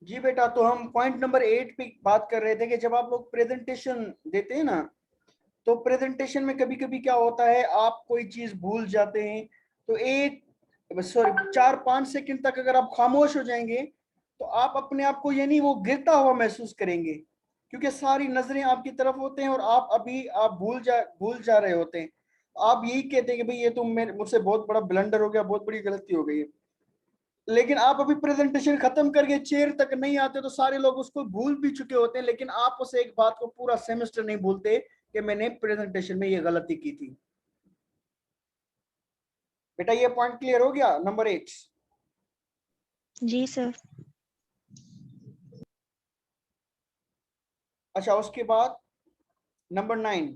जी बेटा, तो हम पॉइंट नंबर 8 पे बात कर रहे थे कि जब आप लोग प्रेजेंटेशन देते हैं ना, तो प्रेजेंटेशन में कभी कभी क्या होता है, आप कोई चीज भूल जाते हैं। तो एक सॉरी 4-5 सेकंड तक अगर आप खामोश हो जाएंगे, तो आप अपने आप को यानी वो गिरता हुआ महसूस करेंगे, क्योंकि सारी नजरें आपकी तरफ होते हैं और आप भूल जा रहे होते हैं। आप यही कहते हैं कि भाई ये तो मेरे मुझसे बहुत बड़ा ब्लंडर हो गया, बहुत बड़ी गलती हो गई है। लेकिन आप अभी प्रेजेंटेशन खत्म करके चेयर तक नहीं आते, तो सारे लोग उसको भूल भी चुके होते हैं, लेकिन आप उस एक बात को पूरा सेमेस्टर नहीं भूलते कि मैंने प्रेजेंटेशन में ये गलती की थी। बेटा ये पॉइंट क्लियर हो गया, नंबर 8। जी सर। अच्छा, उसके बाद number 9,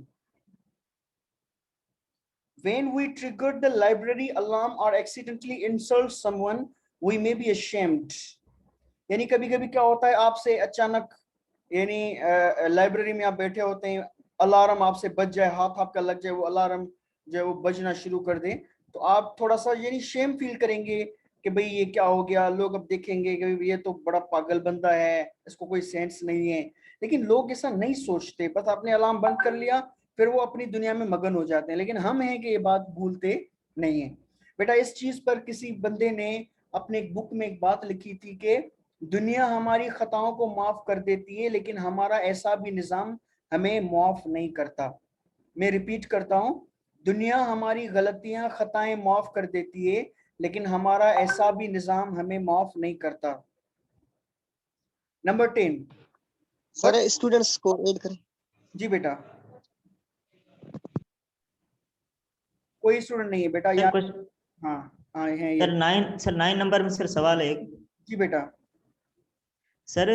when we trigger the library alarm or accidentally insult someone, we may be ashamed। यानी कभी कभी क्या होता है, आपसे अचानक यानी लाइब्रेरी में आप बैठे होते हैं, अलार्म आपसे बज जाए, हाथ आपका लग जाए, वो अलार्म जो है वो बजना शुरू कर दे, तो आप थोड़ा सा यानी शेम फील करेंगे कि भाई ये क्या हो गया, लोग अब देखेंगे कि ये तो बड़ा पागल बंदा है, इसको कोई सेंस नहीं है। लेकिन लोग ऐसा नहीं सोचते, बस आपने अलार्म बंद कर लिया, फिर वो अपनी दुनिया में मगन हो जाते हैं। लेकिन हम हैं कि ये बात भूलते नहीं है। बेटा इस चीज पर किसी बंदे ने अपने एक बुक में एक बात लिखी थी कि दुनिया हमारी खताओं को माफ कर देती है, लेकिन हमारा ऐसा भी निजाम हमें माफ नहीं करता। मैं रिपीट करता हूं, दुनिया हमारी गलतियां खताएं माफ कर देती है, लेकिन हमारा ऐसा भी निजाम हमें माफ नहीं करता। नंबर 10, सर बट स्टूडेंट्स को ऐड करें। जी बेटा, कोई स्टूडेंट नहीं है बेटा सर यहाँ। कुछ हाँ हाँ है ये। सर 9 नंबर में सर सवाल है एक। जी बेटा। सर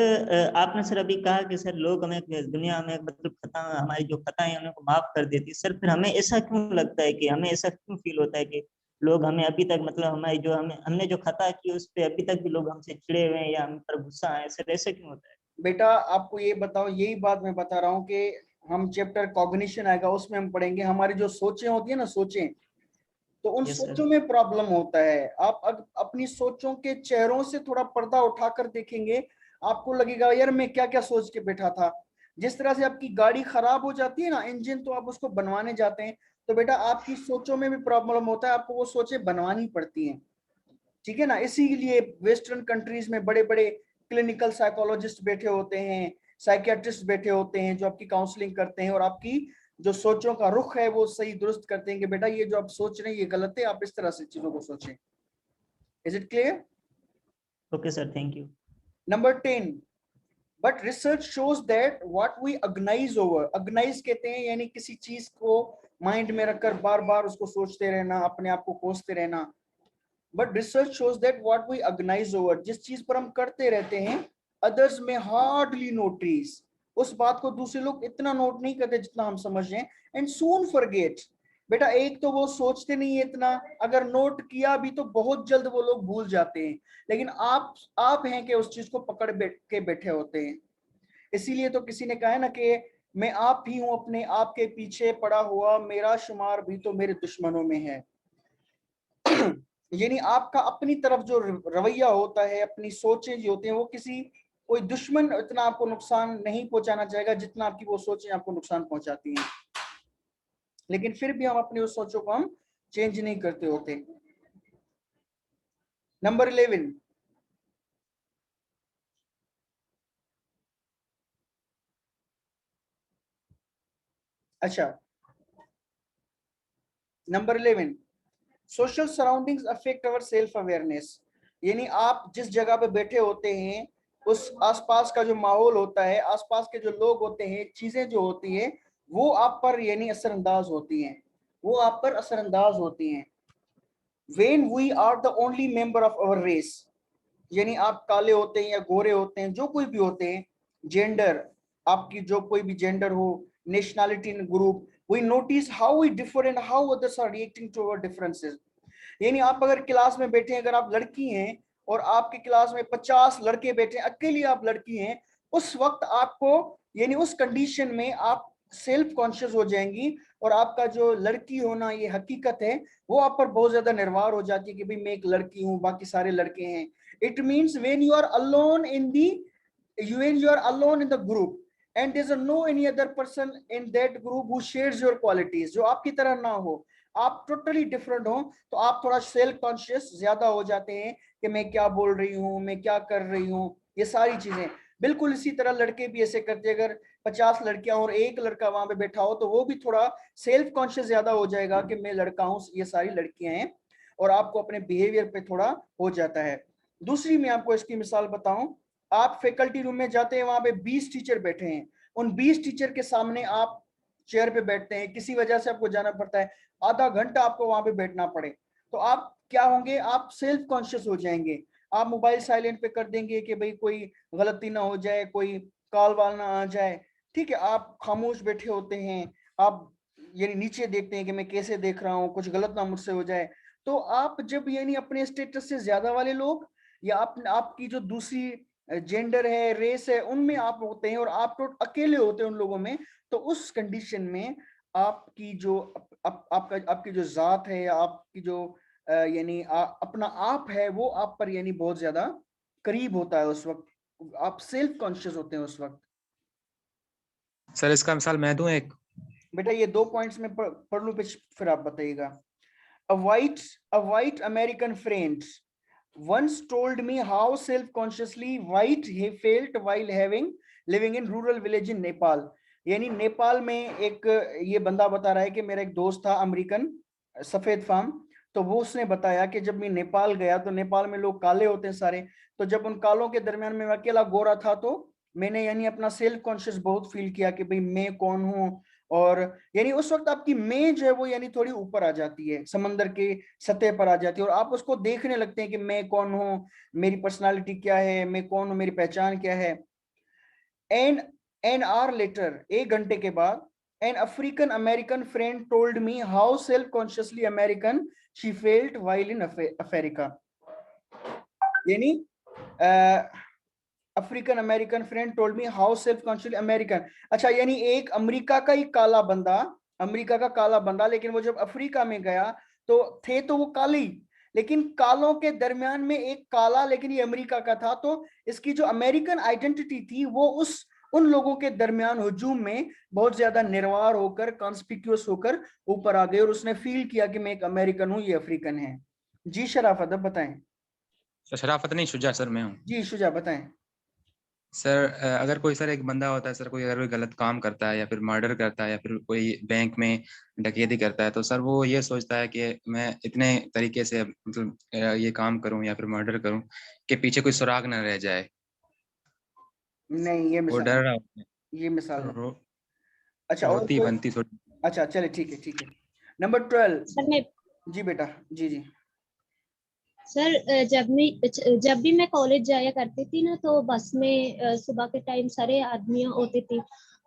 आपने सर अभी कहा कि सर लोग हमें दुनिया में मतलब खता हमारी जो खताएं हैं उनको माफ कर देती है। सर फिर हमें ऐसा क्यों लगता है कि हमें ऐसा क्यों फील होता है कि लोग हमें अभी तक मतलब हमारी जो हमने जो खता की उस पर अभी तक भी लोग हमसे चिड़े हुए हैं या हम पर गुस्सा है? सर ऐसा क्यों होता है? बेटा आपको ये बताओ, यही बात मैं बता रहा हूँ कि हम चैप्टर कॉग्निशन आएगा, उसमें हम पढ़ेंगे हमारी जो सोचें होती है ना, सोचें, तो उन यस सोचों सर। में प्रॉब्लम होता है। आप अपनी सोचों के चेहरों से थोड़ा पर्दा उठाकर देखेंगे, आपको लगेगा यार मैं क्या क्या सोच के बैठा था। जिस तरह से आपकी गाड़ी खराब हो जाती है ना, इंजन, तो आप उसको बनवाने जाते हैं, तो बेटा आपकी सोचों में भी प्रॉब्लम होता है, आपको वो सोचें बनवानी पड़ती हैं। ठीक है ना, इसीलिए वेस्टर्न कंट्रीज में बड़े बड़े क्लिनिकल साइकोलॉजिस्ट बैठे होते हैं, साइकियाट्रिस्ट बैठे होते हैं, जो आपकी काउंसलिंग करते हैं और आपकी जो सोचों का रुख है वो सही दुरुस्त करते हैं कि बेटा ये जो आप सोच रहे हैं ये गलत है, आप इस तरह से चीजों को सोचें। Is it clear? Okay sir, thank you. Number 10, but research shows that what we agonise over, agonise कहते हैं यानी किसी चीज को माइंड में रखकर बार बार उसको सोचते रहना, अपने आप को कोसते रहना। But research shows that what we agonise over, जिस चीज पर हम करते रहते हैं, अदर्स में हार्डली नोटिस, उस बात को दूसरे लोग इतना नोट नहीं करते जितना हम समझ रहे हैं, एंड सून फॉरगेट। बेटा एक तो वो सोचते नहीं है इतना, अगर नोट किया भी तो बहुत जल्द वो लोग भूल जाते हैं। लेकिन आप हैं कि उस चीज को पकड़ के बैठे होते हैं। इसीलिए तो किसी ने कहा है ना कि मैं आप ही हूं अपने आप के पीछे पड़ा हुआ, मेरा शुमार भी तो मेरे दुश्मनों में है। यानी आपका अपनी तरफ जो रवैया होता है, अपनी सोचें जो होती हैं, वो किसी कोई दुश्मन इतना आपको नुकसान नहीं पहुंचाना चाहेगा जितना आपकी वो सोचें आपको नुकसान पहुंचाती हैं। लेकिन फिर भी हम अपनी उस सोचों को हम चेंज नहीं करते होते। नंबर 11, अच्छा number 11, social surroundings affect our self awareness. यानी आप जिस जगह पे बैठे होते हैं, उस आसपास का जो माहौल होता है, आसपास के जो लोग होते हैं, चीजें जो होती है, वो आप पर यानी असरअंदाज होती हैं, वो आप पर असरअंदाज होती हैं। when we are the only member of our race, यानी आप काले होते हैं या गोरे होते हैं, जो कोई भी होते हैं, जेंडर, आपकी जो कोई भी जेंडर हो, nationality in group, we notice how we differ and how others are reacting to our differences. यानी आप अगर क्लास में बैठे हैं, अगर आप लड़की हैं और आपकी क्लास में 50 लड़के बैठे हैं, अकेली आप लड़की हैं, उस वक्त आपको यानी उस कंडीशन में आप सेल्फ कॉन्शियस हो जाएंगी और आपका जो लड़की होना ये हकीकत है वो आप पर बहुत ज्यादा निर्भर हो जाती है कि भाई मैं एक लड़की हूँ, बाकी सारे लड़के हैं. It means when you are alone in the when you are alone in the group and there's no any other person in that group who shares your qualities, जो आपकी तरह ना हो, आप टोटली डिफरेंट हो, तो आप थोड़ा सेल्फ कॉन्शियस ज्यादा हो जाते हैं कि मैं क्या बोल रही हूँ, मैं क्या कर रही हूँ, ये सारी चीजें. बिल्कुल इसी तरह लड़के भी ऐसे करते हैं. अगर 50 लड़कियां और एक लड़का वहां पे बैठा हो तो वो भी थोड़ा सेल्फ कॉन्शियस ज्यादा हो जाएगा कि मैं लड़का हूँ, ये सारी लड़कियां हैं, और आपको अपने बिहेवियर पे थोड़ा हो जाता है. दूसरी मैं आपको इसकी मिसाल बताऊं, आप फैकल्टी रूम में जाते हैं, वहां पे 20 टीचर बैठे हैं, उन 20 टीचर के सामने आप चेयर पे बैठते हैं, किसी वजह से आपको जाना पड़ता है, आधा घंटा आपको वहां पे बैठना पड़े, तो आप क्या होंगे, आप सेल्फ कॉन्शियस हो जाएंगे. आप मोबाइल साइलेंट पे कर देंगे कि भाई कोई गलती ना हो जाए, कोई कॉल वाल ना आ जाए, ठीक है. आप खामोश बैठे होते हैं, आप यानी नीचे देखते हैं कि मैं कैसे देख रहा हूँ, कुछ गलत ना मुझसे हो जाए. तो आप जब यानी अपने स्टेटस से ज्यादा वाले लोग या आपकी जो दूसरी जेंडर है, रेस है, उनमें आप होते हैं और आप तो अकेले होते हैं उन लोगों में, तो उस कंडीशन में आपकी जो आपकी जो जात है या आपकी जो यानी अपना आप है वो आप पर यानी बहुत ज्यादा करीब होता है उस वक्त, आप सेल्फ कॉन्शियस होते हैं उस वक्त. सर इसका मिसाल मैं दूं एक? बेटा ये 2 पॉइंट्स में पढ़ लूं, फिर आप बताइएगा. A white American friend once told me how self-consciously white he felt while living in rural village in Nepal. यानी नेपाल में एक ये बंदा बता रहा है कि मेरा एक दोस्त था अमेरिकन, सफेद फार्म, तो वो उसने बताया कि जब मैं नेपाल गया तो नेपाल में लोग काले होते हैं सारे, तो जब उन कालों के दरमियान में मैं अकेला गोरा था तो मैंने यानी अपना सेल्फ कॉन्शियस बहुत फील किया कि भाई मैं कौन हूँ. और यानी उस वक्त आपकी मैं जो है वो यानी थोड़ी ऊपर आ जाती है, समंदर के सतह पर आ जाती है, और आप उसको देखने लगते हैं कि मैं कौन हूँ, मेरी पर्सनालिटी क्या है, मैं कौन हूँ, मेरी पहचान क्या है. एन आवर लेटर, 1 घंटे के बाद, an African American friend told me how self consciously American she felt while in Africa. यानी African American friend told me how self consciously American. अच्छा, यानी एक अमेरिका का ही काला बंदा, अमेरिका का काला बंदा, लेकिन वो जब अफ्रीका में गया तो थे तो वो काली, लेकिन कालों के दरमियान में एक काला, लेकिन ये अमेरिका का था, तो इसकी जो अमेरिकन आइडेंटिटी थी वो उन लोगों के दरमियान हुजूम में बहुत ज्यादा निर्वार होकर, कॉन्स्पिक्यूअस होकर ऊपर आ गई, और उसने फील किया कि मैं एक अमेरिकन हूँ, ये अफ्रीकन है. जी शराफत, अब बताएं. शराफत नहीं, शुजा सर मैं हूँ. जी शुजा, बताएं. सर अगर कोई सर एक बंदा होता है सर, कोई अगर कोई गलत काम करता है या फिर मर्डर करता है या फिर कोई बैंक में डकैती करता है, तो सर वो ये सोचता है कि मैं इतने तरीके से मतलब ये काम करूं या फिर मर्डर करूं कि पीछे कोई सुराग ना रह जाए. नहीं, ये वो मिसाल, डर रहा होता है. ये मिसाल नहीं. रो, अच्छा, और रोती कोई? बनती थोड़ी. अच्छा चले, ठीक है, ठीक है. नंबर 12. सर मैं जी बेटा, जी जी. सर जब भी मैं कॉलेज जाया करती थी ना, तो बस में सुबह के टाइम सारे आदमियां होती थी,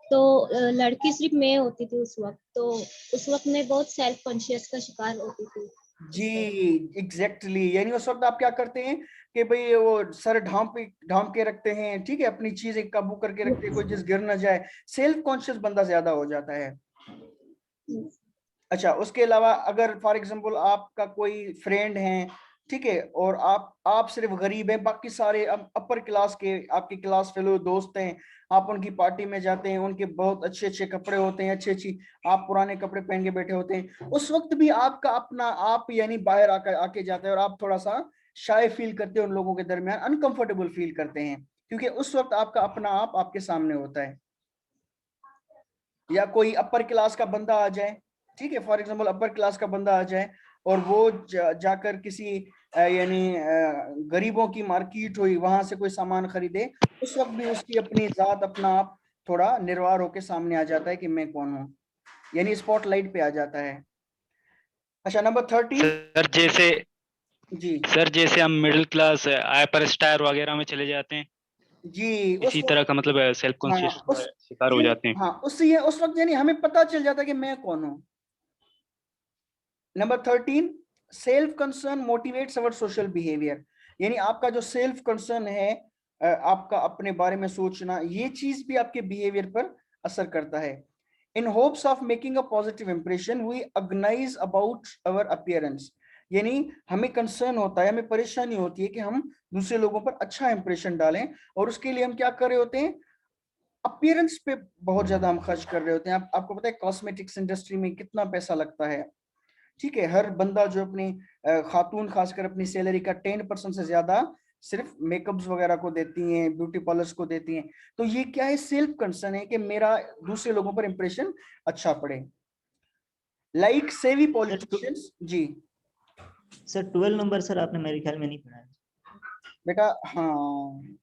तो लड़की सिर्फ मैं होती थी उस वक्त, तो उस वक्त मैं बहुत सेल्फ कॉन्शियस का शिकार होती थी. जी एग्जैक्टली, यानी उस वक्त आप क्या करते हैं कि भाई वो सर ढांप के रखते हैं, ठीक है, अपनी चीजें काबू करके रखते हैं, कोई चीज गिर ना जाए, सेल्फ कॉन्शियस बंदा ज्यादा हो जाता है. अच्छा, उसके अलावा अगर फॉर एग्जांपल आपका कोई फ्रेंड है, ठीक है, और आप सिर्फ गरीब हैं, बाकी सारे अपर क्लास के आपके क्लास फेलो दोस्त हैं, आप उनकी पार्टी में जाते हैं, उनके बहुत अच्छे अच्छे कपड़े होते हैं, अच्छी अच्छी, आप पुराने कपड़े पहन के बैठे होते हैं, उस वक्त भी आपका अपना आप यानी बाहर आके जाता है, और आप थोड़ा सा शाय फील करते हैं, उन लोगों के दरमियान अनकंफर्टेबल फील करते हैं, क्योंकि उस वक्त आपका अपना आप आपके सामने होता है. या कोई अपर क्लास का बंदा आ जाए, ठीक है, फॉर एग्जांपल अपर क्लास का बंदा आ जाए और वो जाकर किसी यानी गरीबों की मार्केट हुई, वहां से कोई सामान खरीदे, उस वक्त भी उसकी अपनी जात, अपना आप थोड़ा निर्वार होके सामने आ जाता है कि मैं कौन हूँ, यानी स्पॉटलाइट पे आ जाता है. अच्छा, नंबर 13. सर जैसे हम मिडिल क्लास अपर स्टार वगैरह में चले जाते हैं, जी इसी तरह का मतलब सेल्फ कॉन्शियस शिकार हो जाते हैं. हाँ, उस वक्त यानी हमें पता चल जाता है कि मैं कौन हूँ. नंबर 13, सेल्फ कंसर्न मोटिवेट्स अवर सोशल बिहेवियर. यानी आपका जो सेल्फ कंसर्न है, आपका अपने बारे में सोचना, ये चीज भी आपके बिहेवियर पर असर करता है. In hopes of making a positive impression, we agonize about our appearance. यानी हमें कंसर्न होता है, हमें परेशानी होती है कि हम दूसरे लोगों पर अच्छा इंप्रेशन डालें, और उसके लिए हम क्या कर रहे होते हैं, अपीयरेंस पे बहुत ज्यादा हम खर्च कर रहे होते हैं। आपको पता है कॉस्मेटिक्स इंडस्ट्री में कितना पैसा लगता है, ठीक है। हर बंदा जो अपनी खातून खासकर अपनी सैलरी का 10% से ज्यादा सिर्फ मेकअप्स वगैरह को देती हैं, ब्यूटी पार्लर्स को देती हैं। तो ये क्या है, सेल्फ कंसर्न है कि मेरा दूसरे लोगों पर इंप्रेशन अच्छा पड़े। लाइक सेवी पॉलिटिशियंस। जी सर 12 नंबर सर आपने मेरे ख्याल में नहीं पढ़ा है बेटा, हाँ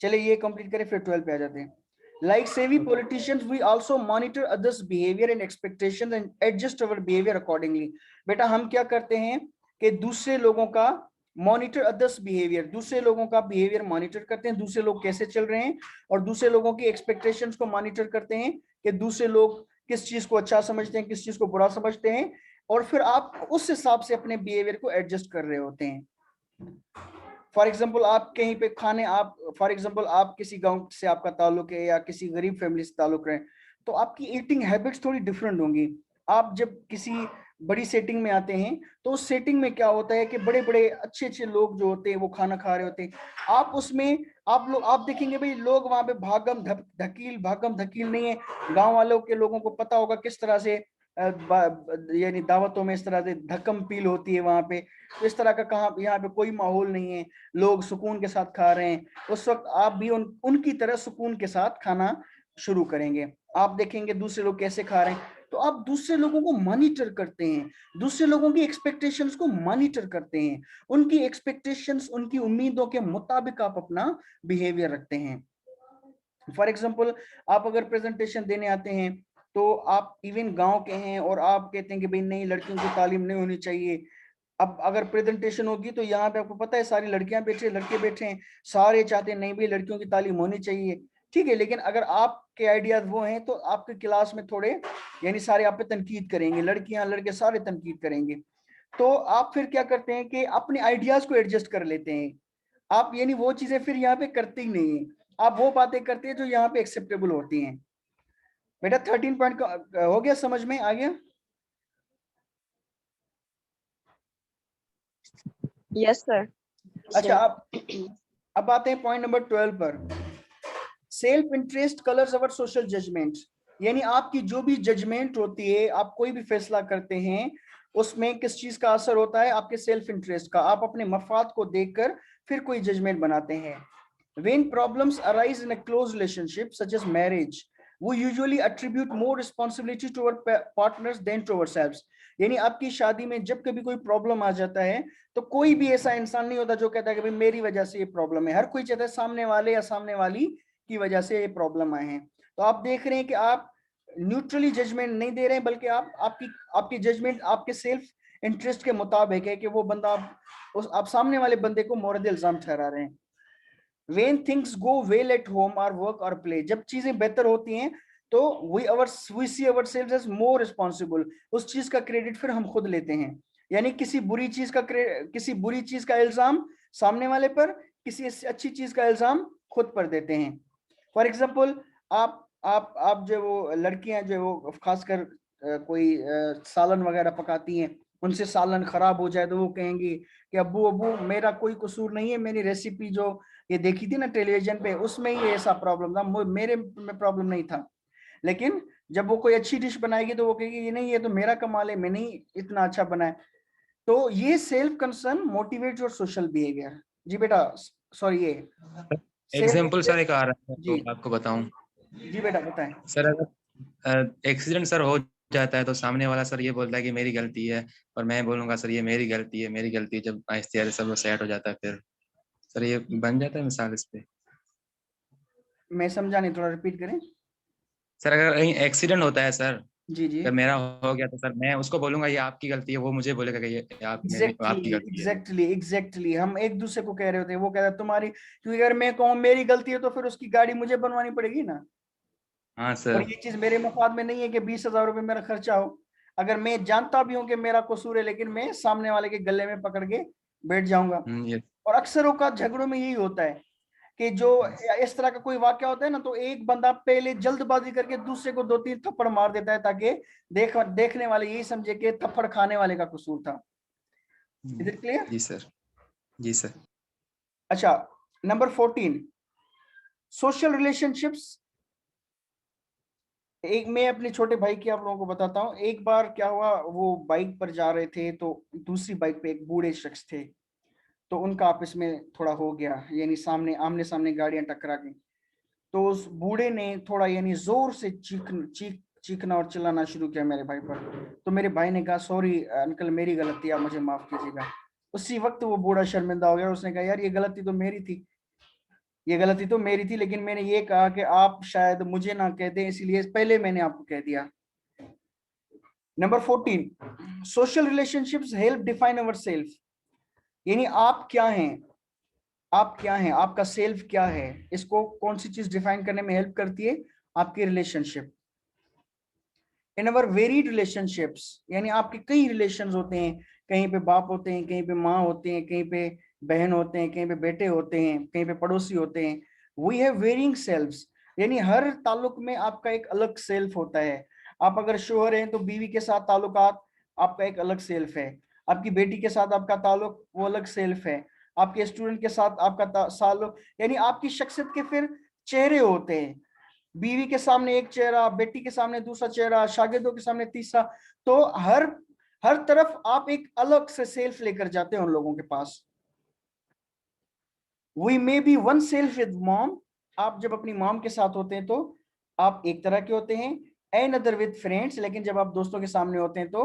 चलिए ये कंप्लीट करें फिर 12 पे आ जाते हैं। Like savvy politicians, we also monitor others' behavior and expectations and adjust our behavior accordingly. बेटा हम क्या करते हैं कि दूसरे लोगों का मॉनिटर अदर्स बिहेवियर, दूसरे लोगों का बिहेवियर मॉनिटर करते हैं, दूसरे लोग कैसे चल रहे हैं, और दूसरे लोगों की एक्सपेक्टेशंस को मॉनिटर करते हैं कि दूसरे लोग किस चीज को अच्छा समझते हैं, किस चीज को बुरा समझते हैं, और फिर आप उस हिसाब से अपने बिहेवियर को एडजस्ट कर रहे होते हैं। फॉर एग्जाम्पल आप कहीं पे खाने, आप फॉर एग्जाम्पल आप किसी गांव से आपका ताल्लुक है या किसी गरीब फैमिली से ताल्लुक है, तो आपकी ईटिंग हैबिट्स थोड़ी डिफरेंट होंगी। आप जब किसी बड़ी सेटिंग में आते हैं तो उस सेटिंग में क्या होता है कि बड़े बड़े अच्छे अच्छे लोग जो होते हैं वो खाना खा रहे होते हैं, आप उसमें आप देखेंगे भाई लोग वहां पे भागम धकील नहीं है। गांव वालों के लोगों को पता होगा किस तरह से यानी दावतों में इस तरह से धक्कम पील होती है वहां पे, तो इस तरह का कहाँ यहाँ पे कोई माहौल नहीं है, लोग सुकून के साथ खा रहे हैं। उस वक्त आप भी उनकी तरह सुकून के साथ खाना शुरू करेंगे। आप देखेंगे दूसरे लोग कैसे खा रहे हैं, तो आप दूसरे लोगों को मॉनिटर करते हैं, दूसरे लोगों की एक्सपेक्टेशंस को मॉनिटर करते हैं, उनकी एक्सपेक्टेशंस, उनकी उम्मीदों के मुताबिक आप अपना बिहेवियर रखते हैं। फॉर एग्जाम्पल आप अगर प्रेजेंटेशन देने आते हैं तो आप इवन गांव के हैं और आप कहते हैं कि भाई नहीं लड़कियों की तालीम नहीं होनी चाहिए। अब अगर प्रेजेंटेशन होगी तो यहाँ पे आपको पता है सारी लड़कियां बैठे लड़के बैठे हैं, सारे चाहते हैं नहीं भाई लड़कियों की तालीम होनी चाहिए, ठीक है। लेकिन अगर आपके आइडियाज वो हैं तो आपके क्लास में थोड़े यानी सारे आप पे तनकीद करेंगे, लड़कियां लड़के सारे तनकीद करेंगे। तो आप फिर क्या करते हैं कि अपने आइडियाज को एडजस्ट कर लेते हैं आप, यानी वो चीजें फिर यहाँ पे करते ही नहीं है, आप वो बातें करते हैं जो यहाँ पे एक्सेप्टेबल होती हैं। बेटा 13 पॉइंट हो गया, समझ में आ गया? Yes sir. अच्छा अब आते हैं पॉइंट नंबर 12 पर। Self interest colours our social judgement, यानी आपकी जो भी जजमेंट होती है, आप कोई भी फैसला करते हैं उसमें किस चीज का असर होता है, आपके सेल्फ इंटरेस्ट का। आप अपने मफाद को देखकर फिर कोई जजमेंट बनाते हैं। When problems arise in a close relationship such as marriage, we usually attribute more responsibility to our partners than to ourselves. यानी आपकी शादी में जब कभी कोई प्रॉब्लम आ जाता है तो कोई भी ऐसा इंसान नहीं होता जो कहता है कि भाई मेरी वजह से ये प्रॉब्लम है। हर कोई चाहता है सामने वाले या सामने वाली की वजह से ये प्रॉब्लम आए हैं। तो आप देख रहे हैं कि आप न्यूट्रली जजमेंट नहीं दे रहे हैं, बल्कि आपकी जजमेंट आपके सेल्फ इंटरेस्ट के मुताबिक है कि वो बंदा आप सामने वाले बंदे को मोरद इल्जाम ठहरा रहे हैं। When things go well at home or work or play, जब चीजें बेहतर होती हैं तो we see ourselves as more responsible, उस चीज का क्रेडिट फिर हम खुद लेते हैं। यानी किसी बुरी चीज का इल्जाम सामने वाले पर, किसी अच्छी चीज का इल्जाम खुद पर देते हैं। फॉर एग्जाम्पल आप जो वो लड़कियां जो वो खासकर कोई सालन वगैरह पकाती हैं, उनसे सालन खराब हो जाए तो वो कहेंगी कि अब्बू मेरा कोई कसूर नहीं है, मेरी रेसिपी जो ये देखी थी ना टेलीविजन पे उसमें ही ऐसा प्रॉब्लम था, मेरे में प्रॉब्लम नहीं था। लेकिन जब वो कोई अच्छी डिश बनाएगी तो वो कहेगी ये नहीं, ये तो मेरा कमाल है, मैंने ही इतना अच्छा बनाया। तो ये self concern motivate your social behaviour. जी बेटा, सॉरी ये एग्जाम्पल सर एक आ रहा है जी तो आपको बताऊं। जी बेटा बताएं। सर अगर एक्सीडेंट सर हो जाता है तो सामने वाला सर ये बोलता है कि मेरी गलती है, और मैं बोलूंगा सर ये मेरी गलती है मेरी गलती है। जब आहिस्ते सब सेट हो जाता है फिर सर ये बन जाता है मिसाल इस पे। मैं समझा नहीं, थोड़ा रिपीट करें। सर अगर कहीं एक्सीडेंट होता है सर, जी जी अगर मेरा हो गया तो सर मैं उसको बोलूंगा ये आपकी गलती है, वो मुझे बोलेगा कि ये आपकी गलती है। एग्जैक्टली हम एक दूसरे को कह रहे होते हैं, वो कह रहा है तुम्हारी, क्योंकि अगर मैं कहूँ मेरी गलती है तो फिर उसकी गाड़ी मुझे बनवानी पड़ेगी ना। हाँ और सर। ये चीज मेरे मफाद में नहीं है कि 20,000 रुपए मेरा खर्चा हो। अगर मैं जानता भी हूँ कि मेरा कसूर है लेकिन मैं सामने वाले के गले में पकड़ के बैठ जाऊंगा। ये और अक्सर औकात झगड़ों में यही होता है कि जो इस तरह का कोई वाक्य होता है ना, तो एक बंदा पहले जल्दबाजी करके दूसरे को 2-3 थप्पड़ मार देता है ताकि देखने वाले यही समझे कि थप्पड़ खाने वाले का कसूर था। Is it clear? जी सर, जी सर। अच्छा, नंबर 14, सोशल रिलेशनशिप्स। एक मैं अपने छोटे भाई की आप लोगों को बताता हूँ। एक बार क्या हुआ, वो बाइक पर जा रहे थे तो दूसरी बाइक पे एक बूढ़े शख्स थे, तो उनका आपस में थोड़ा हो गया, यानी सामने आमने सामने गाड़ियां टकरा गई। तो उस बूढ़े ने थोड़ा यानी जोर से चीखना और चिल्लाना शुरू किया मेरे भाई पर। तो मेरे भाई ने कहा, सॉरी अंकल, मेरी गलती, आप मुझे माफ कीजिएगा। उसी वक्त वो बूढ़ा शर्मिंदा हो गया। उसने कहा, यार ये गलती तो मेरी थी, ये गलती तो मेरी थी, लेकिन मैंने ये कहा कि आप शायद मुझे ना कह दें, इसलिए पहले मैंने आपको कह दिया। Number 14, social relationships help define our self. यानी आप क्या हैं, आप क्या हैं, आपका सेल्फ क्या है, इसको कौन सी चीज डिफाइन करने में हेल्प करती है? आपकी रिलेशनशिप। इन अवर वेरिड रिलेशनशिप्स, यानी आपके कई रिलेशंस होते हैं, कहीं पे बाप होते हैं, कहीं पे माँ होते हैं, कहीं पे बहन होते हैं, कहीं पे बेटे होते हैं, कहीं पे पड़ोसी होते हैं। वी हैव वेरिंग सेल्फ्स, यानी हर ताल्लुक में आपका एक अलग सेल्फ होता है। आप अगर शोहर हैं तो बीवी के साथ ताल्लुकात, आपका एक अलग सेल्फ है। आपकी बेटी के साथ आपका ताल्लुक, वो अलग सेल्फ है। आपके स्टूडेंट के साथ आपका ताल्लुक, यानी आपकी शख्सियत के फिर चेहरे होते हैं। बीवी के सामने एक चेहरा, बेटी के सामने दूसरा चेहरा, शागिर्दों के सामने तीसरा। तो हर हर तरफ आप एक अलग से सेल्फ लेकर जाते हैं उन लोगों के पास। We may be one self with mom, आप जब अपनी मॉम के साथ होते हैं तो आप एक तरह के होते हैं। एंड अदर विद फ्रेंड्स, लेकिन जब आप दोस्तों के सामने होते हैं तो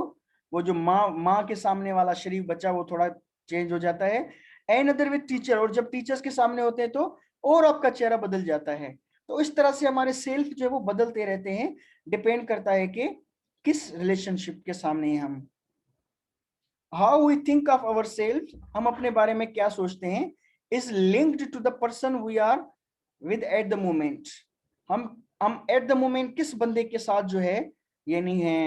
वो जो माँ के सामने वाला शरीफ बच्चा वो थोड़ा चेंज हो जाता है। एंड अदर विद टीचर, और जब टीचर्स के सामने होते हैं तो और आपका चेहरा बदल जाता है। तो इस तरह से हमारे सेल्फ जो है वो बदलते रहते हैं, डिपेंड करता है कि किस रिलेशनशिप के सामने हैं हम। How we think of our self, हम अपने बारे में क्या सोचते हैं, is linked to the person we are with at the moment. हम एट द मोमेंट किस बंदे के साथ जो है यानी है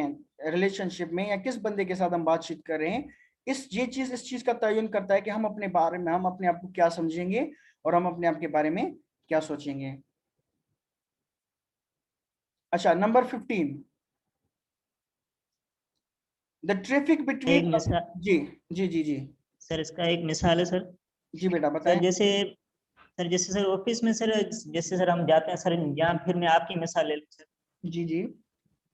रिलेशनशिप में, या किस बंदे के साथ हम बातचीत कर रहे हैं, इस चीज का तयन करता है कि हम अपने बारे में, हम अपने आप को क्या समझेंगे और हम अपने आप के बारे में क्या सोचेंगे। अच्छा, नंबर 15, द ट्रैफिक एक बिटवीन। मिसाल जी जी जी जी सर, इसका एक मिसाल है सर। जी बेटा सर बताएं। जैसे सर ऑफिस में सर, जैसे सर हम जाते हैं सर, या फिर मैं आपकी मिसाल ले लूं सर। जी जी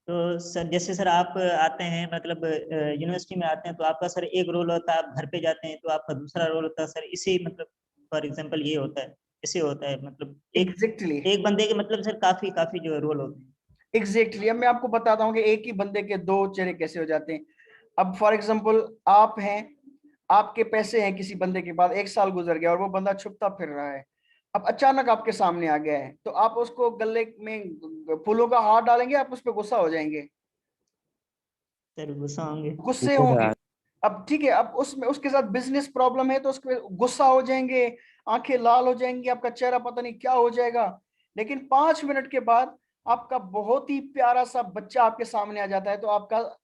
तो सर जैसे सर आप आते हैं, मतलब यूनिवर्सिटी में आते हैं, तो आपका सर एक रोल होता है, आप घर पे जाते हैं तो आपका दूसरा रोल होता है सर। इसी मतलब फॉर एग्जांपल ये होता है, इसे होता है, मतलब एक एग्जैक्टली एक बंदे के मतलब सर काफी काफी जो रोल होते हैं। एग्जैक्टली। अब मैं आपको बताता हूँ कि एक ही बंदे के दो चेहरे कैसे हो जाते हैं। अब फॉर एग्जांपल आप हैं, आपके पैसे हैं किसी बंदे के पास, 1 साल गुजर गया और वो बंदा छुपता फिर रहा है। अब अचानक आपके सामने आ गया है, तो आप उसको गले में फूलों का हार डालेंगे, आप उस पर गुस्सा हो जाएंगे, सर गुस्सा होंगे। गुस्से होंगे। अब ठीक है, अब उसमें उसके साथ बिजनेस प्रॉब्लम है तो उसके गुस्सा हो जाएंगे, आंखें लाल हो जाएंगी, आपका चेहरा पता नहीं क्या हो जाएगा। लेकिन 5 मिनट के बाद आपका बहुत ही प्यारा सा बच्चा आपके सामने आ जाता है, तो आपका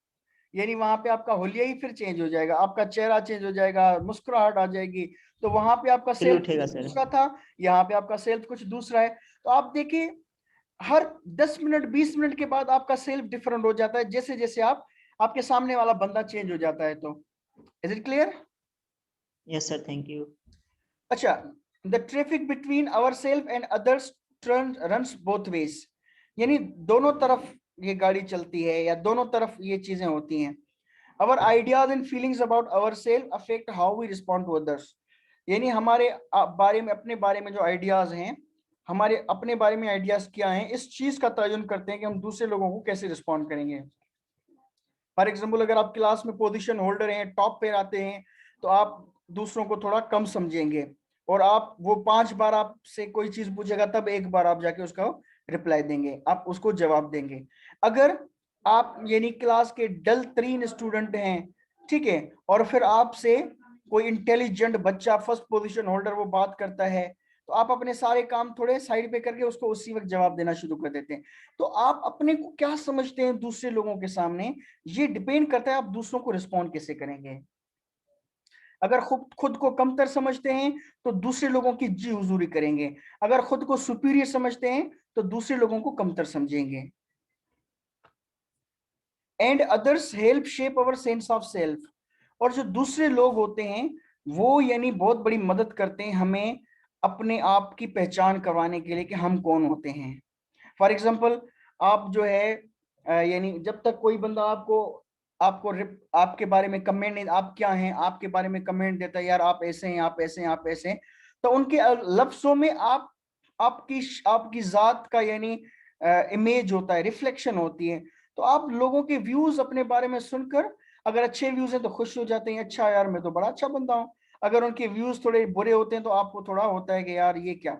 यानी वहां पे आपका होलिया ही फिर चेंज हो जाएगा, आपका चेहरा चेंज हो जाएगा, मुस्कुराहट आ जाएगी। तो वहां पे आपका खिल सेल्फ उठेगा सर। दूसरा था, यहाँ पे आपका सेल्फ कुछ दूसरा है। तो आप देखिए, हर 10 मिनट 20 मिनट के बाद आपका सेल्फ डिफरेंट हो जाता है, जैसे जैसे आप आपके सामने वाला बंदा चेंज हो जाता है। तो is it clear? Yes sir, thank you. अच्छा, the traffic between our self and others runs both ways, यानी दोनों तरफ ये गाड़ी चलती है या दोनों तरफ ये चीजें होती हैं। Our ideas and feelings about ourselves affect how we respond to others, यानी हमारे बारे में, अपने बारे में जो आइडियाज हैं, हमारे अपने बारे में आइडियाज क्या हैं, इस चीज का तयन करते हैं कि हम दूसरे लोगों को कैसे रिस्पॉन्ड करेंगे। फॉर एग्जाम्पल, अगर आप क्लास में पोजीशन होल्डर हैं, टॉप पे आते हैं, तो आप दूसरों को थोड़ा कम समझेंगे, और आप वो 5 बार आपसे कोई चीज पूछेगा तब एक बार आप जाके उसका रिप्लाई देंगे, आप उसको जवाब देंगे। अगर आप यानी क्लास के डल तरीन स्टूडेंट हैं, ठीक है, और फिर आपसे कोई इंटेलिजेंट बच्चा फर्स्ट पोजीशन होल्डर वो बात करता है, तो आप अपने सारे काम थोड़े साइड पे करके उसको उसी वक्त जवाब देना शुरू कर देते हैं। तो आप अपने को क्या समझते हैं दूसरे लोगों के सामने, ये डिपेंड करता है आप दूसरों को रिस्पॉन्ड कैसे करेंगे। अगर खुद को कमतर समझते हैं तो दूसरे लोगों की जी हुजूरी करेंगे, अगर खुद को सुपीरियर समझते हैं तो दूसरे लोगों को कमतर समझेंगे। And others help shape our sense of self, और जो दूसरे लोग होते हैं वो यानी बहुत बड़ी मदद करते हैं हमें अपने आप की पहचान करवाने के लिए कि हम कौन होते हैं। फॉर एग्जाम्पल, आप जो है यानी जब तक कोई बंदा आपको आपको आपके बारे में कमेंट नहीं, आप क्या हैं आपके बारे में कमेंट देता है, यार आप ऐसे हैं, आप ऐसे हैं, आप ऐसे हैं, तो उनके लफ्जों में आपकी जात का यानी इमेज होता है, रिफ्लेक्शन होती है। तो आप लोगों के व्यूज अपने बारे में सुनकर अगर अच्छे व्यूज हैं तो खुश हो जाते हैं, अच्छा यार मैं तो बड़ा अच्छा बंदा हूँ। अगर उनके व्यूज थोड़े बुरे होते हैं तो आपको थोड़ा होता है कि यार ये क्या।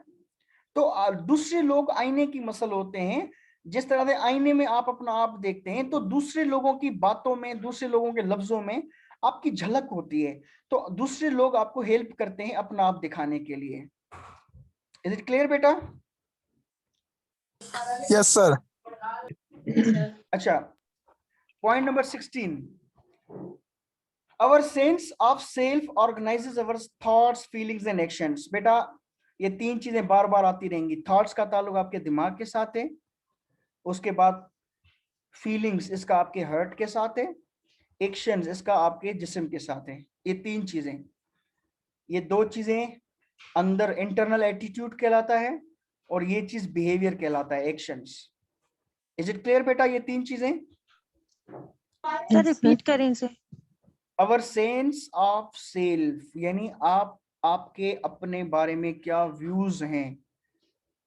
तो दूसरे लोग आईने की मसल होते हैं, जिस तरह से आईने में आप अपना आप देखते हैं तो दूसरे लोगों की बातों में, दूसरे लोगों के लफ्जों में आपकी झलक होती है। तो दूसरे लोग आपको हेल्प करते हैं अपना आप दिखाने के लिए। इज इट क्लियर बेटा? Yes sir. अच्छा, point number 16, our sense of self organizes our thoughts, feelings and actions। बेटा ये तीन चीजें बार बार आती रहेंगी। थॉट्स का ताल्लुक आपके दिमाग के साथ है, उसके बाद फीलिंग्स इसका आपके हर्ट के साथ है, एक्शंस इसका आपके जिस्म के साथ है। ये तीन चीजें, ये दो चीजें अंदर इंटरनल एटीट्यूड कहलाता है और ये चीज बिहेवियर कहलाता है, एक्शंस। इज इट क्लियर बेटा? ये तीन चीजें सर रिपीट करें इसे। अवर सेंस ऑफ सेल्फ यानी आपके अपने बारे में क्या व्यूज हैं,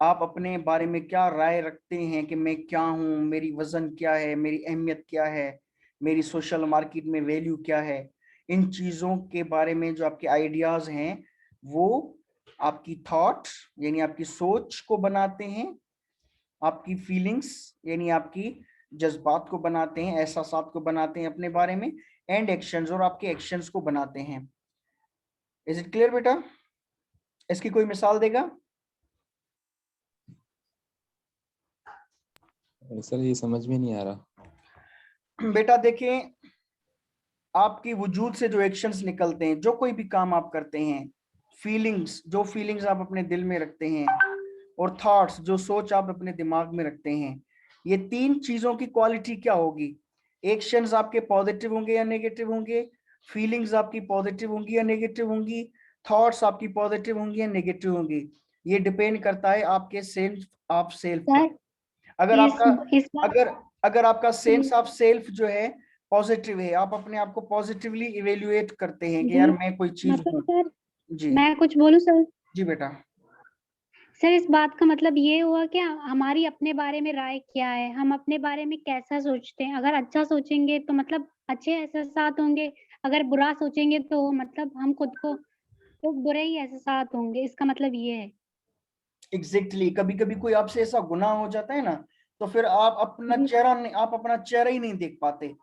आप अपने बारे में क्या राय रखते हैं कि मैं क्या हूं, मेरी वजन क्या है, मेरी अहमियत क्या है, मेरी सोशल मार्केट में वैल्यू क्या है। इन चीजों के बारे में जो आपके आइडियाज हैं वो आपकी थॉट यानी आपकी सोच को बनाते हैं, आपकी फीलिंग्स यानी आपकी जज्बात को बनाते हैं, एहसासात को बनाते हैं अपने बारे में, एंड एक्शंस और आपके एक्शंस को बनाते हैं। इज इट क्लियर बेटा? इसकी कोई मिसाल देगा? सर ये समझ में नहीं आ रहा। बेटा देखें, आपकी वजूद से जो एक्शंस निकलते हैं, जो कोई भी काम आप करते हैं, फीलिंग्स जो फीलिंग्स आप अपने दिल में रखते हैं, और थॉट्स जो सोच आप अपने दिमाग में रखते हैं, ये तीन चीजों की क्वालिटी क्या होगी? एक्शंस आपके पॉजिटिव होंगे या नेगेटिव होंगे, फीलिंग्स आपकी पॉजिटिव होंगी या नेगेटिव होंगी, थॉट्स आपकी पॉजिटिव होंगी या नेगेटिव होंगी। ये डिपेंड करता है आपके सेंस ऑफ सेल्फ पर। अगर आपका सेंस ऑफ सेल्फ जो है पॉजिटिव है, आप अपने आप को पॉजिटिवली इवेल्युएट करते हैं कि यार मैं कोई चीज हूँ। सर जी मैं कुछ बोलूं सर? जी बेटा। सर इस बात का मतलब ये हुआ कि हमारी अपने बारे में राय क्या है, हम अपने बारे में कैसा सोचते हैं। अगर अच्छा सोचेंगे तो मतलब अच्छे एहसास होंगे, अगर बुरा सोचेंगे तो मतलब हम खुद को तो बुरे ही एहसास होंगे। इसका मतलब ये है। एग्जैक्टली। कभी कभी कोई आपसे ऐसा गुनाह हो जाता है ना, तो फिर आप अपना चेहरा ही नहीं देख पाते।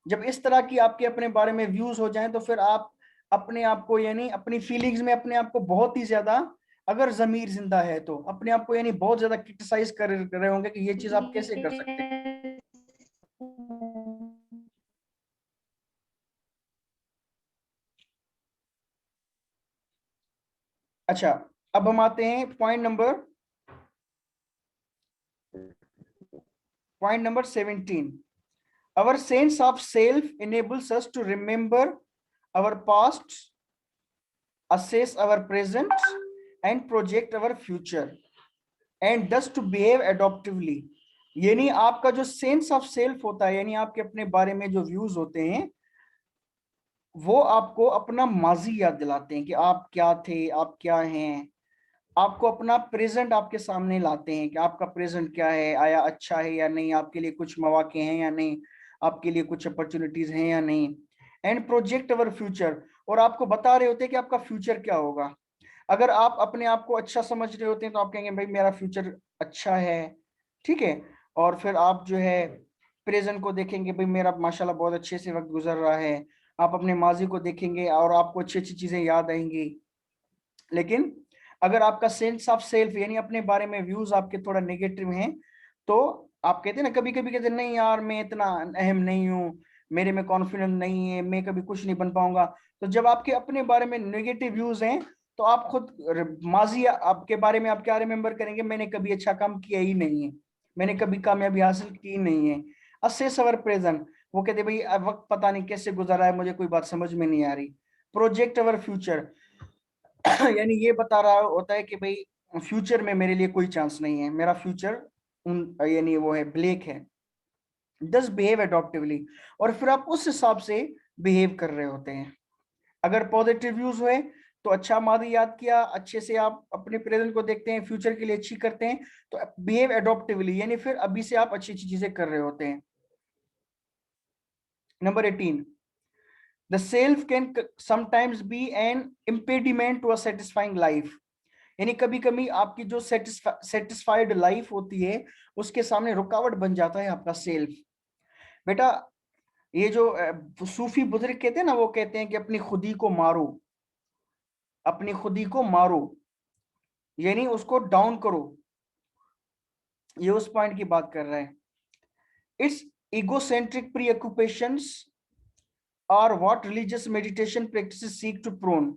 जब इस तरह की आपके अपने बारे में व्यूज हो जाएं तो फिर आप अपने आप को यानी अपनी फीलिंग्स में अपने आप को बहुत ही ज्यादा, अगर जमीर जिंदा है तो अपने आप को यानी बहुत ज्यादा क्रिटिसाइज कर रहे होंगे कि ये चीज आप कैसे कर सकते हैं। अच्छा, अब हम आते हैं point number 17। Our sense of self enables us to remember our past, assess our present, and project our future, and thus to behave adaptively। यानी आपका जो सेंस ऑफ सेल्फ होता है, यानी आपके अपने बारे में जो व्यूज होते हैं, वो आपको अपना माजी याद दिलाते हैं कि आप क्या थे, आप क्या हैं। आपको अपना प्रेजेंट आपके सामने लाते हैं कि आपका प्रेजेंट क्या है, आया अच्छा है या नहीं, आपके लिए कुछ मौके हैं या नहीं, आपके लिए कुछ अपॉर्चुनिटीज हैं या नहीं। एंड प्रोजेक्ट अवर फ्यूचर, और आपको बता रहे होते हैं कि आपका फ्यूचर क्या होगा। अगर आप अपने आप को अच्छा समझ रहे होते हैं तो आप कहेंगे भाई मेरा फ्यूचर अच्छा है, ठीक है। और फिर आप जो है प्रेजेंट को देखेंगे, भाई मेरा माशाल्लाह बहुत अच्छे से वक्त गुजर रहा है। आप अपने माजी को देखेंगे और आपको अच्छी अच्छी चीजें याद आएंगी। लेकिन अगर आपका सेंस ऑफ सेल्फ यानी अपने बारे में व्यूज आपके थोड़ा नेगेटिव हैं, तो आप कहते हैं ना, कभी कभी कहते हैं नहीं यार मैं इतना अहम नहीं हूँ, मेरे में कॉन्फिडेंस नहीं है, मैं कभी कुछ नहीं बन पाऊंगा। तो जब आपके अपने बारे में नेगेटिव व्यूज हैं तो आप खुद माजी आपके बारे में आप क्या रिमेम्बर करेंगे, मैंने कभी अच्छा काम किया ही नहीं है, मैंने कभी कामयाबी हासिल की नहीं है। असेस अवर प्रेजेंट, वो कहते भाई अब वक्त पता नहीं कैसे गुजरा है, मुझे कोई बात समझ में नहीं आ रही। प्रोजेक्ट अवर फ्यूचर, यानी ये बता रहा होता है कि भाई फ्यूचर में मेरे लिए कोई चांस नहीं है, मेरा फ्यूचर यानी वो है ब्लैक है। डज बिहेव एडॉप्टिवली, और फिर आप उस हिसाब से बिहेव कर रहे होते हैं। अगर पॉजिटिव व्यूज हुए तो अच्छा मादी याद किया, अच्छे से आप अपने प्रेजेंट को देखते हैं, फ्यूचर के लिए अच्छी करते हैं, तो बिहेव एडॉप्टिवली, यानी फिर अभी से आप अच्छी अच्छी चीजें कर रहे होते हैं। Number 18, the self can sometimes be an impediment to a satisfying life, यानी कभी कभी आपकी जो सेटिस्फाइड लाइफ होती है उसके सामने रुकावट बन जाता है आपका सेल्फ। बेटा ये जो सूफी बुजुर्ग कहते हैं ना, वो कहते हैं कि अपनी खुदी को मारो, अपनी खुदी को मारो, यानी उसको डाउन करो, ये उस पॉइंट की बात कर रहे हैं। इट्स इगोसेंट्रिक प्रीऑक्यूपेशंस और what religious meditation practices seek to prune,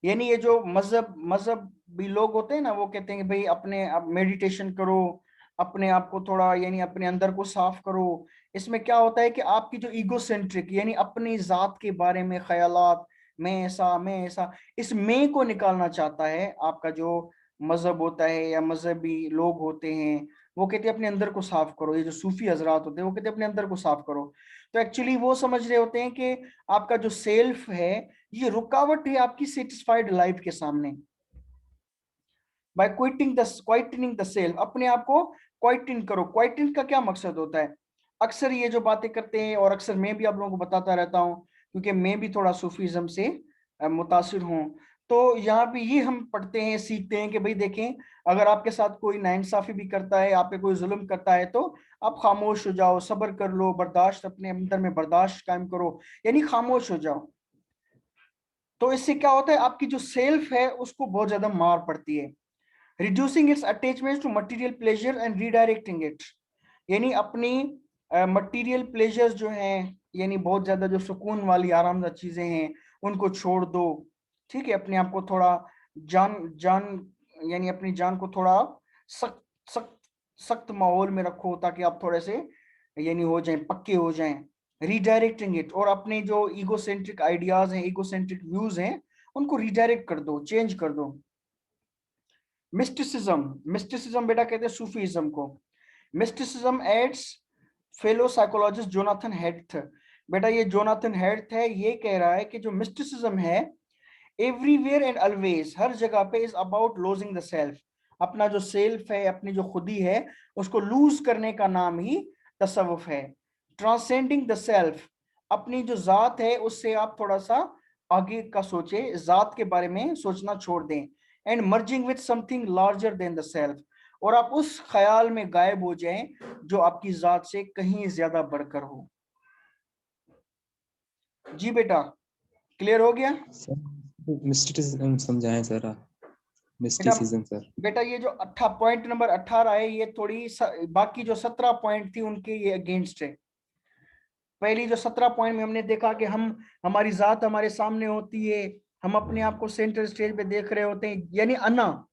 यानी ये जो मजहब भी लोग होते हैं ना, वो कहते हैं कि भाई अपने आप मेडिटेशन करो, अपने आप को थोड़ा यानी अपने अंदर को साफ करो। इसमें क्या होता है कि आपकी जो ईगोसेंट्रिक यानी अपनी जात के बारे में ख्यालात, मैं ऐसा, इस मैं को निकालना चाहता है आपका जो मजहब होता है या मजहबी लोग होते हैं। वो कहते हैं अपने अंदर को साफ करो, ये जो सूफी हजरात होते हैं वो कहते हैं अपने अंदर को साफ करो। तो एक्चुअली वो समझ रहे होते हैं कि आपका जो सेल्फ है ये रुकावट है आपकी सेटिस्फाइड लाइफ के सामने। बाय क्वाइटनिंग द सेल्फ, अपने आप को क्वाइटन करो। क्वाइटन का क्या मकसद होता है? अक्सर ये जो बातें करते हैं, और अक्सर मैं भी आप लोगों को बताता रहता हूँ क्योंकि मैं भी थोड़ा सूफीज्म से मुतासिर हूँ। तो यहाँ पे ये हम पढ़ते हैं, सीखते हैं कि भाई देखें, अगर आपके साथ कोई नाइंसाफी भी करता है, आप पे कोई जुल्म करता है, तो आप खामोश हो जाओ, सब्र कर लो, बर्दाश्त, अपने अंदर में बर्दाश्त कायम करो, यानी खामोश हो जाओ। तो इससे क्या होता है, आपकी जो सेल्फ है उसको बहुत ज्यादा मार पड़ती है। Reducing its attachment to material pleasure and redirecting it, यानी अपनी मटेरियल प्लेजर्स जो हैं, यानी बहुत ज्यादा जो सुकून वाली आरामदायक चीजें हैं उनको छोड़ दो। ठीक है, अपने आप को थोड़ा जान यानी अपनी जान को थोड़ा सख्त सख्त सख्त माहौल में रखो ताकि आप थोड़े से यानी हो जाएं, पक्के हो जाएं। रीडायरेक्टिंग इट, और अपने जो ईगोसेंट्रिक आइडियाज हैं, ईगोसेंट्रिक व्यूज हैं, उनको रीडायरेक्ट कर दो, चेंज कर दो। मिस्टिसिज्म बेटा कहते हैं सूफीज्म को। Mysticism aids fellow psychologist Jonathan Haidt, बेटा ये जोनाथन हेड्थ है, ये कह रहा है कि जो मिस्टिसिज्म है एवरीवेयर एंड ऑलवेज, हर जगह पे, is about losing the self, अपना जो सेल्फ है, अपनी जो खुदी है, उसको लूज करने का नाम ही तसव्वुफ है। ट्रांसेंडिंग द सेल्फ, अपनी जो जात है उससे आप थोड़ा सा आगे का सोचे, जात के बारे में सोचना छोड़ दें। And merging with something larger than the self, और आप उस ख्याल में गायब हो जाएं जो आपकी जात से कहीं ज्यादा बढ़कर हो। जी बेटा, क्लियर हो गया? मिस्टिसिज्म समझाएं सर आप। Mysticism sir. बेटा ये जो पॉइंट नंबर 18 है, ये थोड़ी बाकी जो 17 पॉइंट थी उनके ये अगेंस्ट है। पहली जो 17 पॉइंट में हमने देखा कि हमारी जात हमारे सामने होती है, हम अपने आप को सेंटर स्टेज पे देख रहे होते हैं, यानी अन्ना,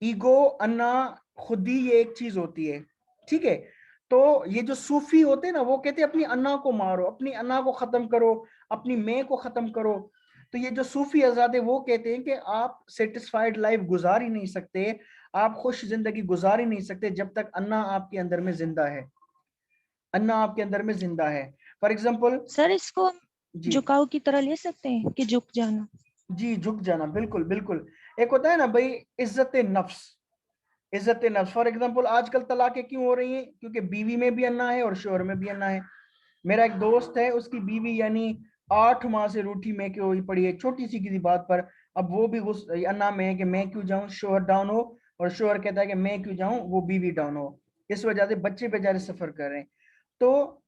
ईगो, अन्ना, खुदी, ये एक चीज होती है। ठीक है, तो ये जो सूफी होते हैं ना, वो कहते हैं अपनी अन्ना को मारो, अपनी अन्ना को खत्म करो, अपनी मैं को खत्म करो। तो ये जो सूफी आजाद है वो कहते हैं कि आप सेटिस्फाइड लाइफ गुजार ही नहीं सकते, आप खुश जिंदगी गुजार ही नहीं सकते जब तक अन्ना आपके अंदर में जिंदा है, अन्ना आपके अंदर में जिंदा है। फॉर एग्जाम्पल सर इसको झुकाव की तरह ले सकते हैं कि झुक जाना। जी, झुक जाना, बिल्कुल बिल्कुल। एक होता है ना भाई इज्जत नफ्स, इज्जत नफ्स। फॉर एग्जाम्पल आजकल तलाकें क्यों हो रही हैं? क्योंकि बीवी में भी अन्ना है और शोहर में भी अन्ना है। मेरा एक दोस्त है, उसकी बीवी यानी 8 माह से रूठी में क्यों हुई पड़ी है, छोटी सी किसी बात पर। अब वो भी उस अन्ना में है कि मैं क्यों जाऊं, शोहर डाउन हो, और शोहर कहता है कि मैं क्यों जाऊं, वो बीवी डाउन हो। इस वजह से बच्चे बेचारे सफर कर रहे हैं। तो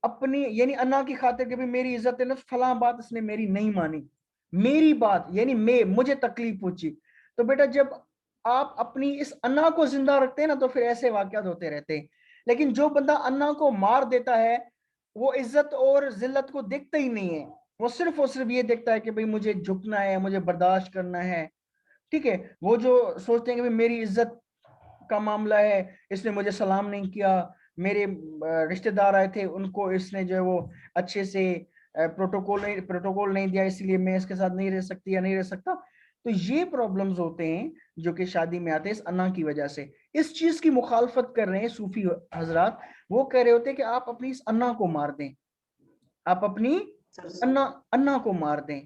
अपनी यानी अन्ना की खातिर कि भाई मेरी इज्जत नफ्स, फला बात इसने मेरी नहीं मानी, मेरी बात यानी मुझे तकलीफ पहुंची। तो बेटा जब आप अपनी इस अन्ना को जिंदा रखते हैं ना, तो फिर ऐसे वाकयात होते रहते हैं। लेकिन जो बंदा अन्ना को मार देता है, वो इज्जत और जिल्लत को देखता ही नहीं है, वो सिर्फ और सिर्फ ये देखता है कि भाई मुझे झुकना है, मुझे बर्दाश्त करना है। ठीक है, वो जो सोचते हैं कि भाई मेरी इज्जत का मामला है, इसने मुझे सलाम नहीं किया, मेरे रिश्तेदार आए थे उनको इसने जो है वो अच्छे से प्रोटोकॉल नहीं दिया, इसलिए मैं इसके साथ नहीं रह सकती या नहीं रह सकता। तो ये प्रॉब्लम्स होते हैं जो कि शादी में आते हैं इस अन्ना की वजह से। इस चीज की मुखालफत कर रहे हैं सूफी हजरात, वो कह रहे होते हैं कि आप अपनी इस अन्ना को मार दें, आप अपनी अन्ना अन्ना को मार दें।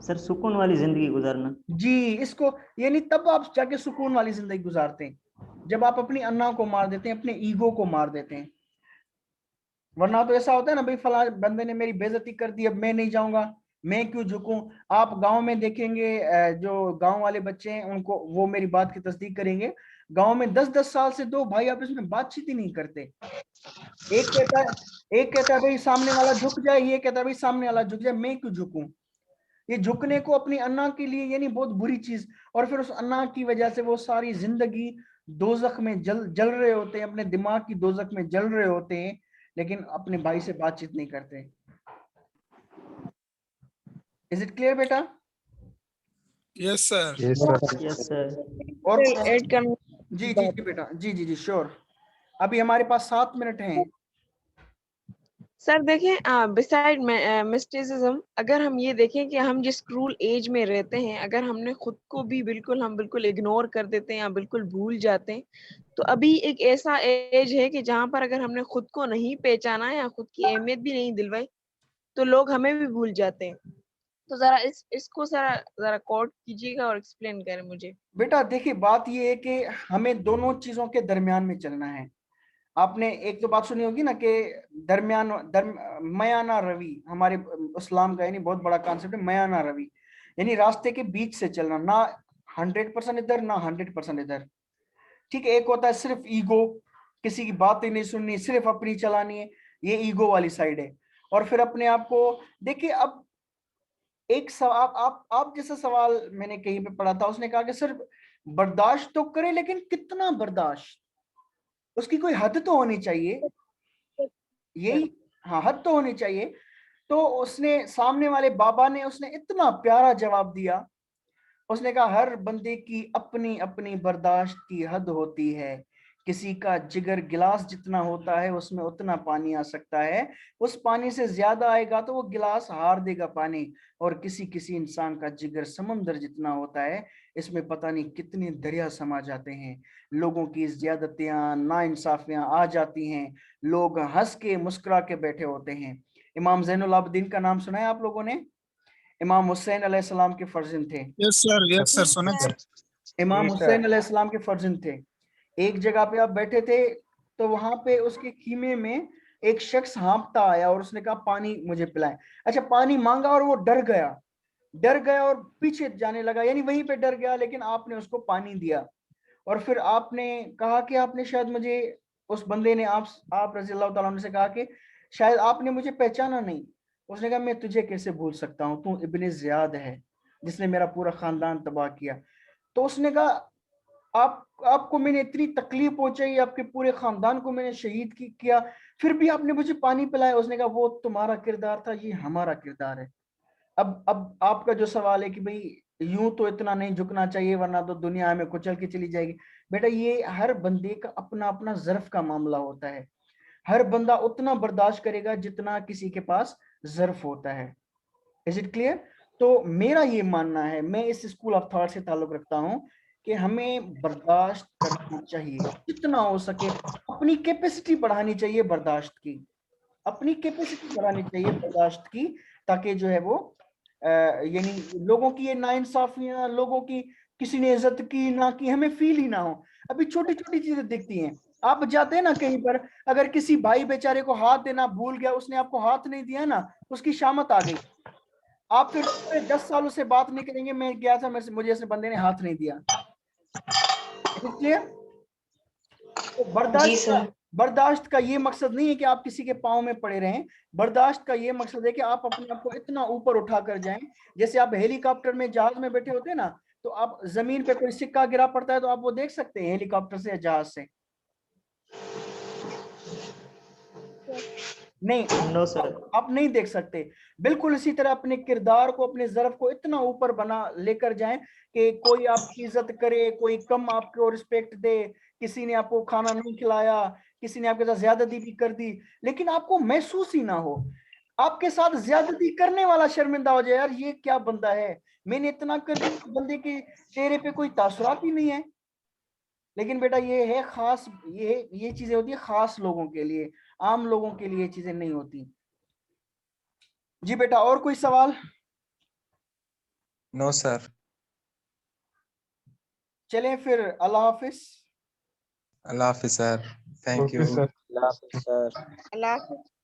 सर सुकून वाली जिंदगी गुजारना जी, इसको यानी तब आप जाके सुकून वाली जिंदगी गुजारते हैं जब आप अपनी अन्ना को मार देते हैं, अपने ईगो को मार देते हैं। वरना तो ऐसा होता है ना, भाई फला बंदे ने मेरी बेइज्जती कर दी, अब मैं नहीं जाऊंगा, मैं क्यों झुकूं। आप गांव में देखेंगे जो गांव वाले बच्चे हैं उनको, वो मेरी बात की तस्दीक करेंगे, गांव में 10-10 साल से दो भाई आपस में बातचीत ही नहीं करते। एक कहता है भाई सामने वाला झुक जाए, ये कहता है भाई सामने वाला झुक जाए, मैं क्यों झुकूं। ये झुकने को अपनी अन्ना के लिए यानी बहुत बुरी चीज, और फिर उस अन्ना की वजह से वो सारी जिंदगी दोजख में जल रहे होते हैं, अपने दिमाग की दोजख में जल रहे होते हैं, लेकिन अपने भाई से बातचीत नहीं करते। इज इट क्लियर बेटा? Yes sir. Yes sir. और ऐड करना जी जी जी बेटा, जी जी जी श्योर। अभी हमारे पास 7 मिनट हैं। सर देखें, बिसाइड मिस्टिसिज्म, अगर हम ये देखें कि हम जिस क्रूल एज में रहते हैं, अगर हमने खुद को भी बिल्कुल इग्नोर कर देते हैं या बिल्कुल भूल जाते हैं, तो अभी एक ऐसा एज है कि जहां पर अगर हमने खुद को नहीं पहचाना या खुद की अहमियत भी नहीं दिलवाई, तो लोग हमें भी भूल जाते हैं। तो जरा इसको जरा कोट कीजिएगा और एक्सप्लेन करें मुझे। बेटा देखिए, बात ये है कि हमें दोनों चीजों के दरमियान में चलना है। आपने एक तो बात सुनी होगी ना कि मयाना रवि, हमारे इस्लाम का यानी बहुत बड़ा कॉन्सेप्ट है मयाना रवि, यानी रास्ते के बीच से चलना, ना 100% इधर ना 100% इधर। ठीक है, एक होता है सिर्फ ईगो, किसी की बात ही नहीं सुननी, सिर्फ अपनी चलानी है, ये ईगो वाली साइड है। और फिर अपने आप को देखिए, अब एक सवाल आप जैसा सवाल मैंने कहीं पे पढ़ा था, उसने कहा कि सिर्फ बर्दाश्त तो करे, लेकिन कितना बर्दाश्त, उसकी कोई हद तो होनी चाहिए, यही, हाँ हद तो होनी चाहिए। तो उसने, सामने वाले बाबा ने, उसने इतना प्यारा जवाब दिया, उसने कहा हर बंदे की अपनी अपनी बर्दाश्त की हद होती है, किसी का जिगर गिलास जितना होता है उसमें उतना पानी आ सकता है, उस पानी से ज्यादा आएगा तो वो गिलास हार देगा पानी, और किसी किसी इंसान का जिगर समंदर जितना होता है, इसमें पता नहीं कितने दरिया समा जाते हैं, लोगों की ज्यादतियां नाइंसाफियां आ जाती हैं, लोग हंस के मुस्कुरा के बैठे होते हैं। इमाम जैनुल आबदीन का नाम सुना है आप लोगों ने? इमाम हुसैन अलैहिस्सलाम के फर्जंद थे। यस सर सुना सर। इमाम हुसैन अलैहिस्सलाम के फर्जंद थे। एक जगह पे आप बैठे थे, तो वहां पे उसके खीमे में एक शख्स हाँफता आया और उसने कहा पानी मुझे पिलाएं। अच्छा, पानी मांगा और वो डर गया और पीछे जाने लगा, यानी वहीं पे डर गया, लेकिन आपने उसको पानी दिया। और फिर आपने कहा कि आपने शायद मुझे, उस बंदे ने आप रज़ी अल्लाह तआला अन्हु से कहा कि शायद आपने मुझे पहचाना नहीं। उसने कहा मैं तुझे कैसे भूल सकता हूँ, तू इब्ने ज़ियाद है जिसने मेरा पूरा खानदान तबाह किया। तो उसने कहा आपको मैंने इतनी तकलीफ पहुंचाई, आपके पूरे खानदान को मैंने शहीद किया, फिर भी आपने मुझे पानी पिलाया। उसने कहा वो तुम्हारा किरदार था, ये हमारा किरदार है। अब आपका जो सवाल है कि भाई यूं तो इतना नहीं झुकना चाहिए वरना तो दुनिया हमें कुचल के चली जाएगी, बेटा ये हर बंदे का अपना अपना ज़र्फ का मामला होता है। हर बंदा उतना बर्दाश्त करेगा जितना किसी के पास ज़र्फ होता है। Is it clear? तो मेरा ये मानना है, मैं इस स्कूल ऑफ थॉट से ताल्लुक रखता हूँ कि हमें बर्दाश्त करना चाहिए जितना हो सके, अपनी कैपेसिटी बढ़ानी चाहिए बर्दाश्त की, अपनी कैपेसिटी बढ़ानी चाहिए बर्दाश्त की, ताकि जो है वो यानी लोगों की ये नाइंसाफियां, लोगों की किसी ने इज्जत की ना की, हमें फील ही ना हो। अभी छोटी छोटी चीजें दिखती हैं, आप जाते हैं ना कहीं पर, अगर किसी भाई बेचारे को हाथ देना भूल गया, उसने आपको हाथ नहीं दिया ना, उसकी शामत आ गई, आप फिर 10 सालों से बात नहीं करेंगे, मैं गया था, मुझे ऐसे बंदे ने हाथ नहीं दिया। इसलिए तो बर्दाश्त का ये मकसद नहीं है कि आप किसी के पाँव में पड़े रहें, बर्दाश्त का ये मकसद है कि आप अपने आप को इतना ऊपर उठा कर जाएं, जैसे आप हेलीकॉप्टर में जहाज में बैठे होते हैं ना, तो आप जमीन पे कोई सिक्का गिरा पड़ता है तो आप वो देख सकते हैं हेलीकॉप्टर से या जहाज से। नहीं नो सर। आप नहीं देख सकते। बिल्कुल इसी तरह अपने किरदार को, अपने ज़र्फ को इतना ऊपर बना लेकर जाएं कि कोई आपकी इज्जत करे, कोई कम आपको रिस्पेक्ट दे, किसी ने आपको खाना नहीं खिलाया, किसी ने आपके साथ ज्यादती भी कर दी, लेकिन आपको महसूस ही ना हो। आपके साथ ज्यादती करने वाला शर्मिंदा हो जाए, यार ये क्या बंदा है, मैंने इतना कर दिया, बंदे के चेहरे पे कोई तासुरात ही नहीं है। लेकिन बेटा ये है खास, ये चीजें होती है खास लोगों के लिए, आम लोगों के लिए ये चीजें नहीं होती। जी बेटा, और कोई सवाल? No sir. चलें फिर, अल्लाह हाफिज। अल्लाह हाफिज सर, थैंक यू। अल्लाह हाफिज़ सर। अल्लाह हाफ़िज़।